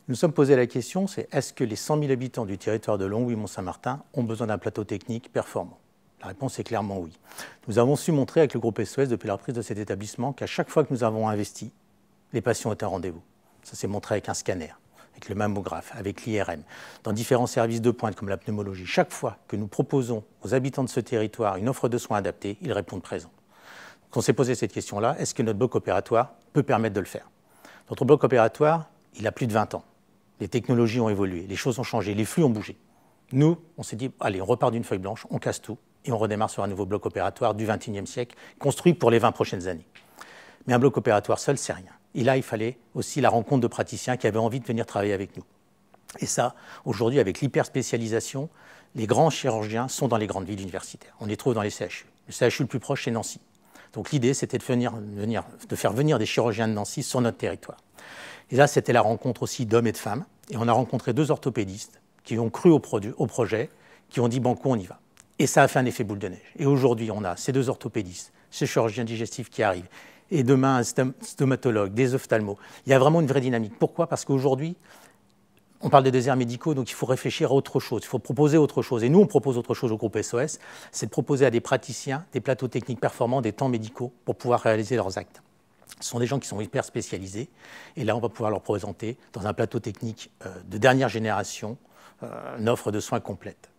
Nous nous sommes posé la question, c'est est-ce que les 100 000 habitants du territoire de Longwy-Mont-Saint-Martin ont besoin d'un plateau technique performant? La réponse est clairement oui. Nous avons su montrer avec le groupe SOS depuis la reprise de cet établissement qu'à chaque fois que nous avons investi, les patients étaient au rendez-vous. Ça s'est montré avec un scanner, avec le mammographe, avec l'IRM, dans différents services de pointe comme la pneumologie. Chaque fois que nous proposons aux habitants de ce territoire une offre de soins adaptée, ils répondent présent. Donc on s'est posé cette question-là, est-ce que notre bloc opératoire peut permettre de le faire? Notre bloc opératoire, il a plus de 20 ans. Les technologies ont évolué, les choses ont changé, les flux ont bougé. Nous, on s'est dit, allez, on repart d'une feuille blanche, on casse tout et on redémarre sur un nouveau bloc opératoire du XXIe siècle, construit pour les 20 prochaines années. Mais un bloc opératoire seul, c'est rien. Et là, il fallait aussi la rencontre de praticiens qui avaient envie de venir travailler avec nous. Et ça, aujourd'hui, avec l'hyperspécialisation, les grands chirurgiens sont dans les grandes villes universitaires. On les trouve dans les CHU. Le CHU le plus proche, c'est Nancy. Donc l'idée, c'était de faire venir des chirurgiens de Nancy sur notre territoire. Et là, c'était la rencontre aussi d'hommes et de femmes. Et on a rencontré 2 orthopédistes qui ont cru au projet, qui ont dit banco, on y va. Et ça a fait un effet boule de neige. Et aujourd'hui, on a ces 2 orthopédistes, ce chirurgien digestif qui arrive, et demain un stomatologue, des ophtalmos. Il y a vraiment une vraie dynamique. Pourquoi? Parce qu'aujourd'hui, on parle de déserts médicaux, donc il faut réfléchir à autre chose, il faut proposer autre chose. Et nous, on propose autre chose au groupe SOS, c'est de proposer à des praticiens des plateaux techniques performants, des temps médicaux pour pouvoir réaliser leurs actes. Ce sont des gens qui sont hyper spécialisés. Et là, on va pouvoir leur présenter, dans un plateau technique de dernière génération, une offre de soins complète.